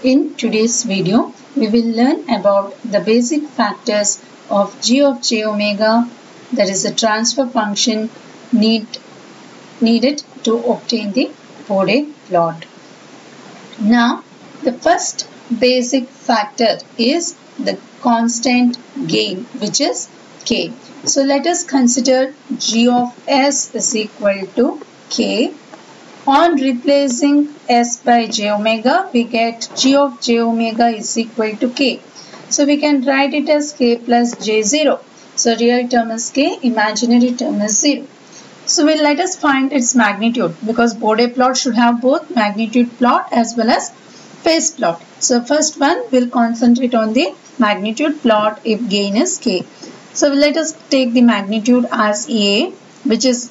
In today's video, we will learn about the basic factors of g of j omega, that is the transfer function needed to obtain the Bode plot. Now, the first basic factor is the constant gain, which is k. So let us consider g of s is equal to k. On replacing s by j omega, we get g of j omega is equal to k. So we can write it as k plus j0. So real term is k, imaginary term is 0. So let us find its magnitude, because Bode plot should have both magnitude plot as well as phase plot. So first one will concentrate on the magnitude plot if gain is k. So let us take the magnitude as A, which is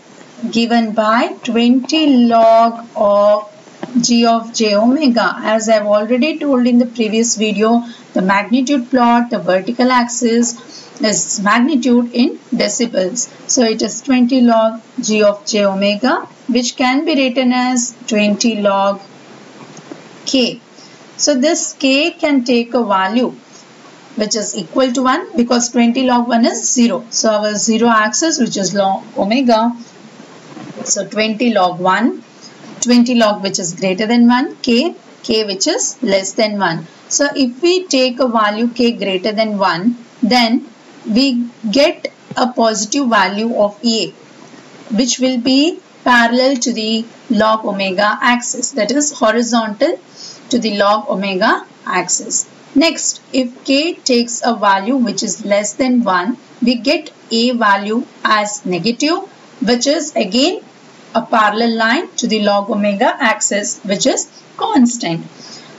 given by 20 log of g of j omega. As I have already told in the previous video, the magnitude plot, the vertical axis is magnitude in decibels. So it is 20 log g of j omega, which can be written as 20 log k. So this k can take a value which is equal to 1, because 20 log 1 is 0. So our 0 axis, which is log omega. So 20 log 1, 20 log which is greater than 1, k which is less than 1. So if we take a value k greater than 1, then we get a positive value of A, which will be parallel to the log omega axis, that is horizontal to the log omega axis. Next, if k takes a value which is less than 1, we get A value as negative, which is again a parallel line to the log omega axis, which is constant.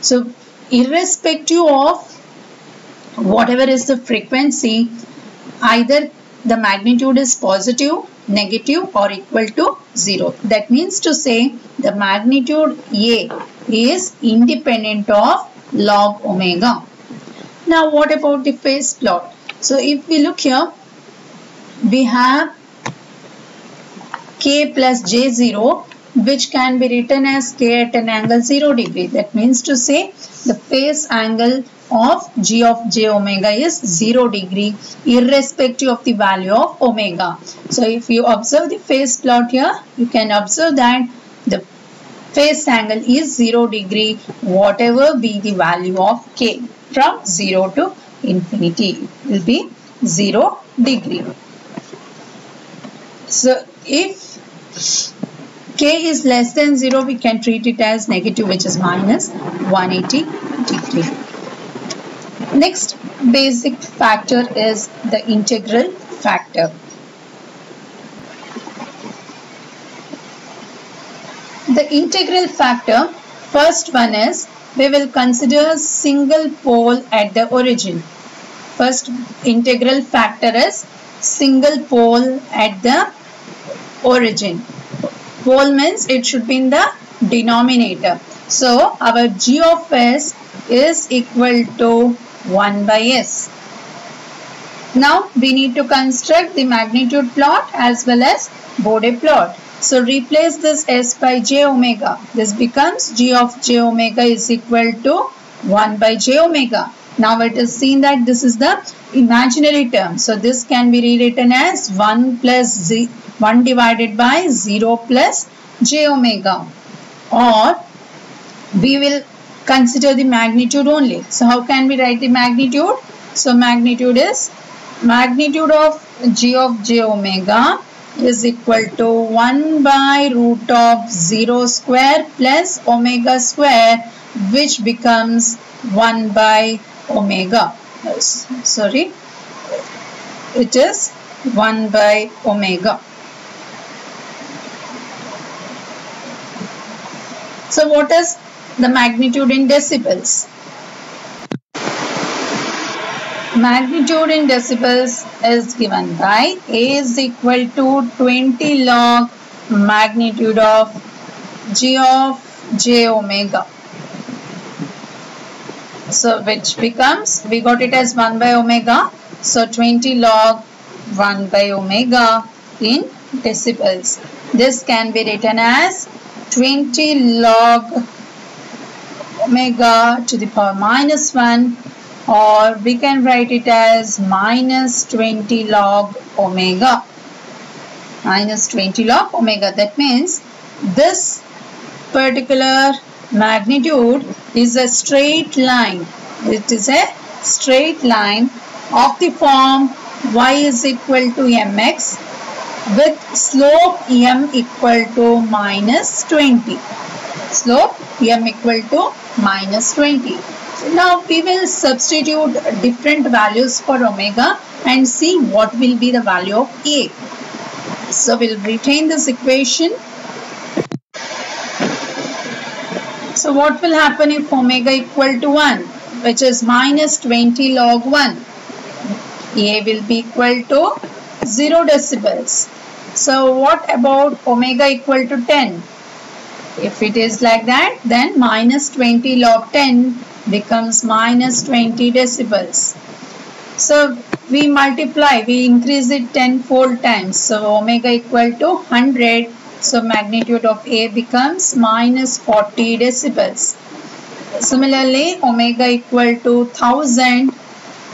So irrespective of whatever is the frequency, either the magnitude is positive, negative or equal to 0. That means to say the magnitude A is independent of log omega. Now what about the phase plot? So if we look here, we have k plus j0, which can be written as k at an angle 0 degree. That means to say the phase angle of g of j omega is 0 degree irrespective of the value of omega. So if you observe the phase plot here, you can observe that the phase angle is 0 degree whatever be the value of k. From 0 to infinity, it will be 0 degree. So if k is less than 0, we can treat it as negative, which is minus 180 degree. Next basic factor is the integral factor. The integral factor, first one is, we will consider single pole at the origin. First integral factor is single pole at the origin. Pole means it should be in the denominator. So our g of s is equal to 1 by s. Now we need to construct the magnitude plot as well as Bode plot. So replace this s by j omega. This becomes g of j omega is equal to 1 by j omega. Now it is seen that this is the imaginary term. So this can be rewritten as 1 divided by 0 plus j omega. Or we will consider the magnitude only. So how can we write the magnitude? So magnitude is magnitude of g of j omega is equal to 1 by root of 0 square plus omega square, which becomes 1 by omega. Sorry, it is 1 by omega. So what is the magnitude in decibels? Magnitude in decibels is given by A is equal to 20 log magnitude of g of j omega. So which becomes, we got it as 1 by omega. So 20 log 1 by omega in decibels. This can be written as 20 log omega to the power minus 1, or we can write it as minus 20 log omega. Minus 20 log omega. That means this particular magnitude is a straight line. It is a straight line of the form y is equal to mx with slope m equal to minus 20. Slope m equal to minus 20. So now we will substitute different values for omega and see what will be the value of a. So we'll retain this equation. So what will happen if omega equal to 1, which is minus 20 log 1? A will be equal to 0 decibels. So what about omega equal to 10? If it is like that, then minus 20 log 10 becomes minus 20 decibels. So we multiply, we increase it 10-fold times. So omega equal to 100. So magnitude of A becomes minus 40 decibels. Similarly, omega equal to 1000.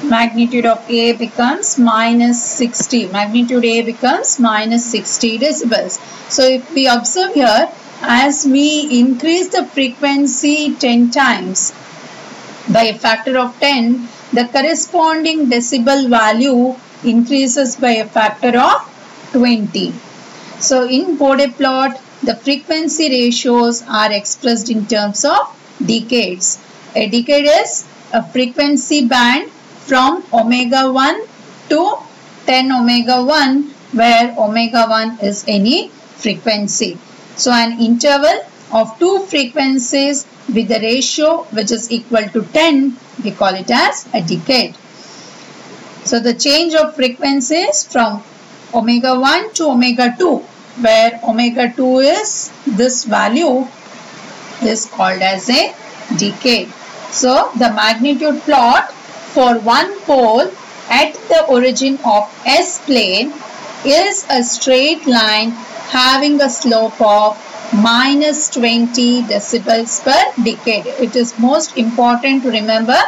Magnitude of A becomes minus 60. Magnitude A becomes minus 60 decibels. So if we observe here, as we increase the frequency 10 times by a factor of 10, the corresponding decibel value increases by a factor of 20. So in Bode plot, the frequency ratios are expressed in terms of decades. A decade is a frequency band from omega 1 to 10 omega 1, where omega 1 is any frequency. So an interval of two frequencies with the ratio which is equal to 10, we call it as a decade. So the change of frequencies from omega 1 to omega 2, where omega 2 is this value, is called as a decade. So the magnitude plot for one pole at the origin of S plane is a straight line having a slope of minus 20 decibels per decade. It is most important to remember.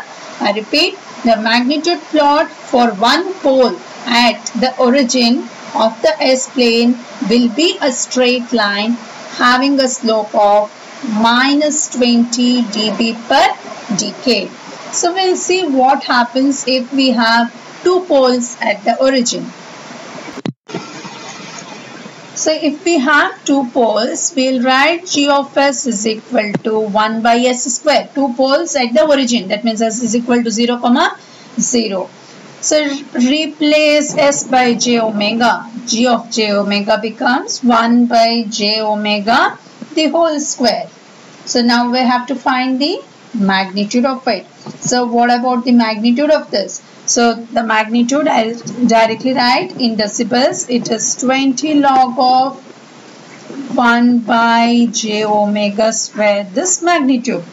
I repeat, the magnitude plot for one pole at the origin of the S plane will be a straight line having a slope of minus 20 dB per decade. So we'll see what happens if we have two poles at the origin. So if we have two poles, we'll write G of S is equal to 1 by S square. Two poles at the origin. That means S is equal to 0, 0. So replace S by J omega. G of J omega becomes 1 by J omega the whole square. So now we have to find the magnitude of it. So what about the magnitude of this? So the magnitude, I'll directly write in decibels. It is 20 log of 1 by J omega square, this magnitude.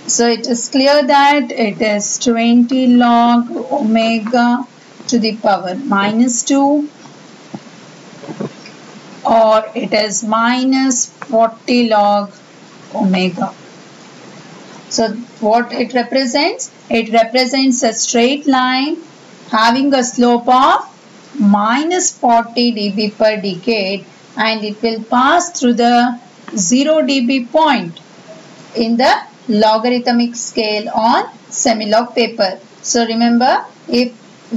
So it is clear that it is 20 log omega to the power minus 2, or it is minus 40 log omega. So what it represents? It represents a straight line having a slope of minus 40 dB per decade, and it will pass through the 0 dB point in the logarithmic scale on semi-log paper. So remember, if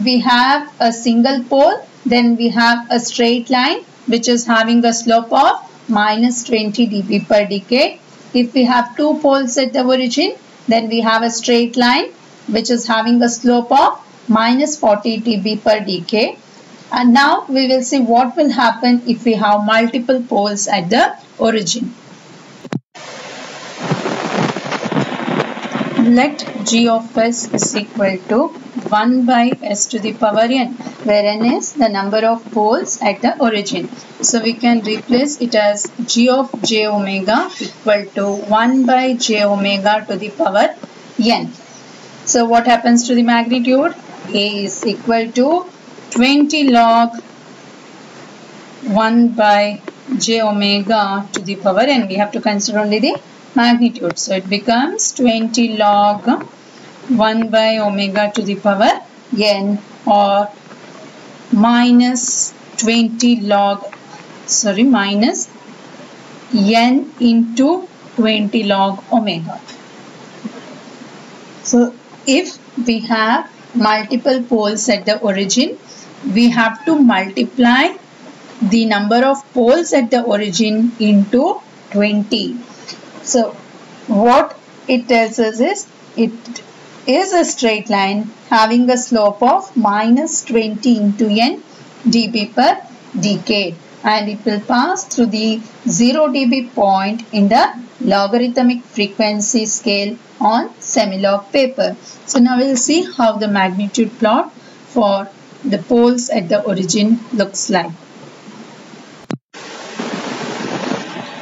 we have a single pole, then we have a straight line which is having a slope of minus 20 dB per decade. If we have two poles at the origin, then we have a straight line which is having a slope of minus 40 dB per decade. And now we will see what will happen if we have multiple poles at the origin. Let G of S is equal to 1 by S to the power n, where n is the number of poles at the origin. So we can replace it as G of J omega equal to 1 by J omega to the power n. So what happens to the magnitude? A is equal to 20 log 1 by J omega to the power n. We have to consider only the magnitude. So it becomes 20 log 1 by omega to the power n, or minus 20 log, minus n into 20 log omega. So if we have multiple poles at the origin, we have to multiply the number of poles at the origin into 20. So what it tells us is, it is a straight line having a slope of minus 20 into n dB per decade, and it will pass through the 0 dB point in the logarithmic frequency scale on semi-log paper. So now we will see how the magnitude plot for the poles at the origin looks like.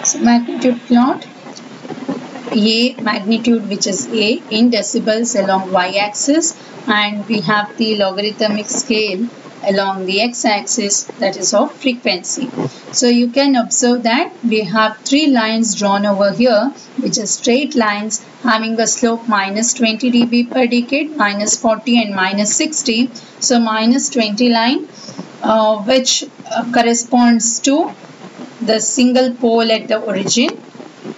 So magnitude plot, A magnitude, which is A in decibels along y-axis, and we have the logarithmic scale along the x-axis, that is of frequency. So you can observe that we have three lines drawn over here, which are straight lines having a slope minus 20 dB per decade, minus 40 and minus 60. So minus 20 line, which corresponds to the single pole at the origin.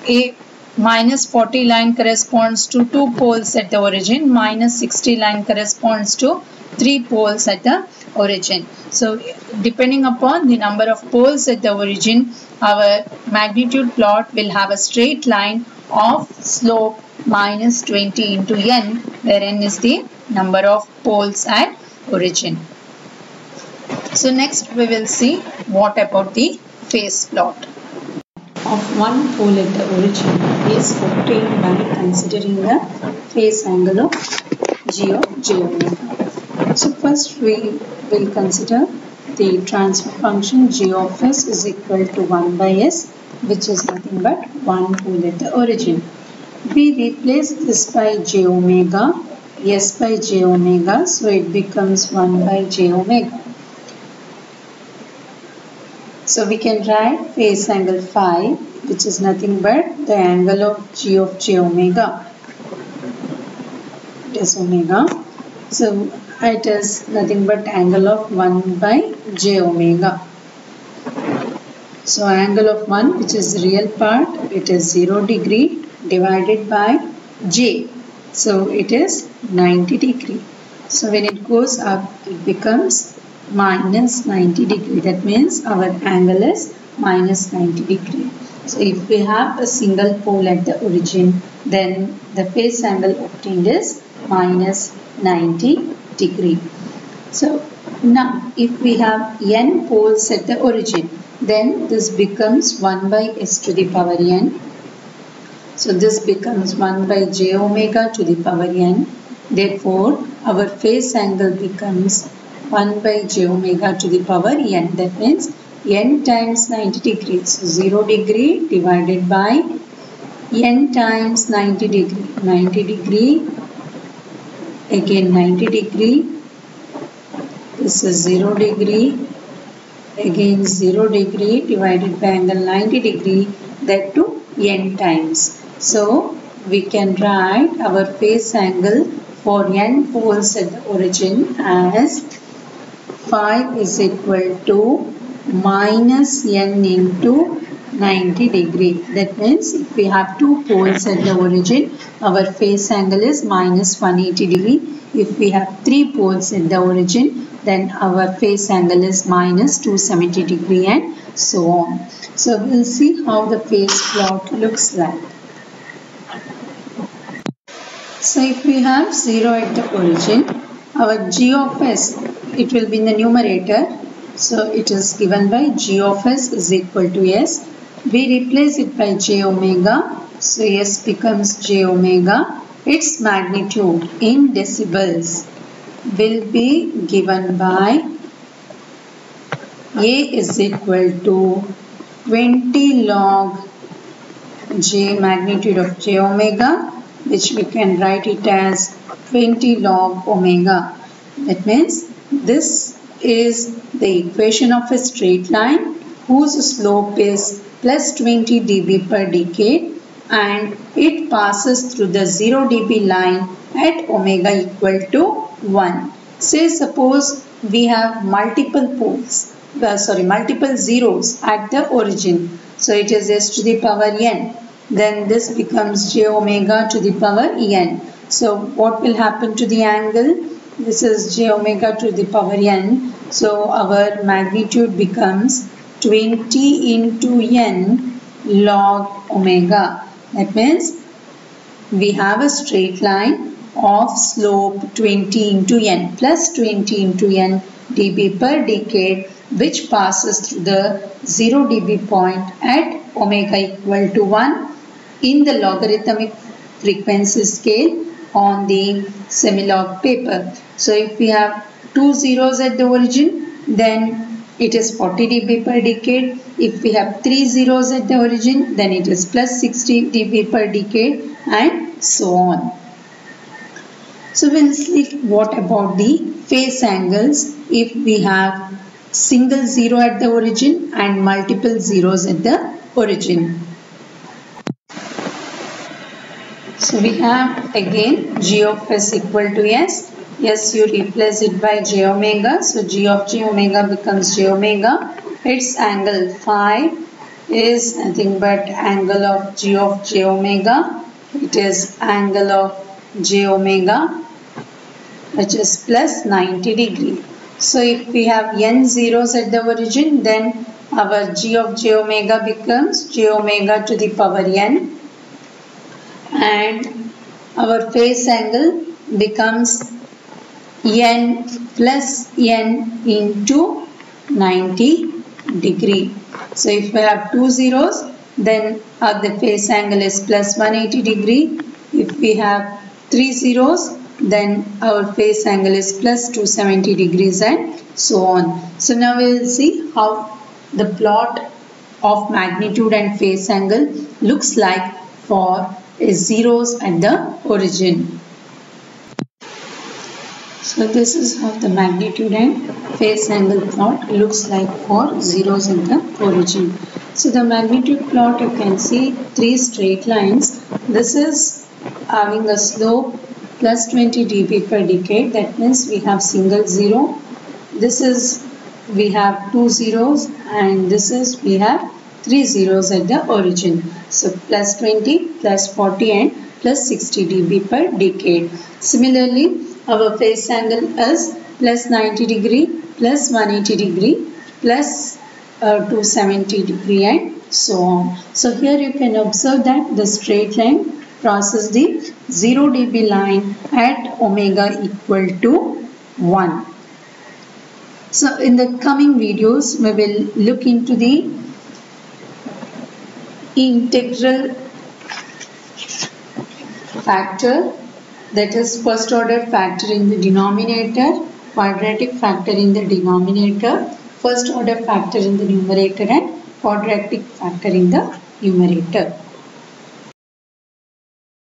A minus 40 line corresponds to 2 poles at the origin. Minus 60 line corresponds to 3 poles at the origin. So depending upon the number of poles at the origin, our magnitude plot will have a straight line of slope minus 20 into n, where n is the number of poles at origin. So next we will see what about the phase plot of one pole at the origin is obtained by considering the phase angle of G of j omega. So first we will consider the transfer function G of s is equal to 1 by s, which is nothing but one pole at the origin. We replace this by j omega, s by j omega, so it becomes 1 by j omega. So we can write phase angle phi, which is nothing but the angle of G of j omega. It is omega. So it is nothing but angle of 1 by j omega. So angle of 1, which is the real part, it is 0 degree divided by j. So it is 90 degree. So when it goes up, it becomes minus 90 degree. That means our angle is minus 90 degree. So if we have a single pole at the origin, then the phase angle obtained is minus 90 degree. So now if we have n poles at the origin, then this becomes 1 by s to the power n. So this becomes 1 by j omega to the power n. Therefore our phase angle becomes 1 by j omega to the power n. That means n times 90 degrees. So 0 degree divided by n times 90 degree. 90 degree, again 90 degree. This is 0 degree, again 0 degree divided by angle 90 degree, that to n times. So we can write our phase angle for n poles at the origin as phi is equal to minus n into 90 degree. That means if we have 2 poles at the origin, our phase angle is minus 180 degree. If we have 3 poles at the origin, then our phase angle is minus 270 degree, and so on. So we'll see how the phase plot looks like. So if we have 0 at the origin, our G of s, it will be in the numerator. So it is given by G of s is equal to s. We replace it by j omega. So s becomes j omega. Its magnitude in decibels will be given by A is equal to 20 log j magnitude of j omega, which we can write it as 20 log omega. That means this is the equation of a straight line whose slope is plus 20 dB per decade and it passes through the 0 dB line at omega equal to 1. Say suppose we have multiple poles, multiple zeros at the origin. So it is s to the power n. Then this becomes j omega to the power n. So what will happen to the angle? This is j omega to the power n. So our magnitude becomes 20 into n log omega. That means we have a straight line of slope 20 into n plus 20 into n dB per decade, which passes through the 0 dB point at omega equal to 1 in the logarithmic frequency scale on the semilog paper. So if we have 2 zeros at the origin, then it is 40 dB per decade. If we have 3 zeros at the origin, then it is plus 60 dB per decade, and so on. So we'll see what about the phase angles if we have single zero at the origin and multiple zeros at the origin. So we have again g of s equal to s. Yes, you replace it by j omega. So g of j omega becomes j omega. Its angle phi is nothing but angle of g of j omega. It is angle of j omega, which is plus 90 degree. So if we have n zeros at the origin, then our g of j omega becomes j omega to the power n, and our phase angle becomes n plus n into 90 degree. So if we have 2 zeros, then the phase angle is plus 180 degree. If we have 3 zeros, then our phase angle is plus 270 degrees, and so on. So now we will see how the plot of magnitude and phase angle looks like for zeros at the origin. So this is how the magnitude and phase angle plot looks like for zeros at the origin. So the magnitude plot, you can see 3 straight lines. This is having a slope plus 20 dB per decade. That means we have single zero. This is we have 2 zeros, and this is we have 3 zeros at the origin. So plus 20, plus 40 and plus 60 dB per decade. Similarly, our phase angle is plus 90 degree, plus 180 degree, plus 270 degree, and so on. So here you can observe that the straight line crosses the 0 dB line at omega equal to 1. So in the coming videos, we will look into the integral factor, that is first order factor in the denominator, quadratic factor in the denominator, first order factor in the numerator, and quadratic factor in the numerator.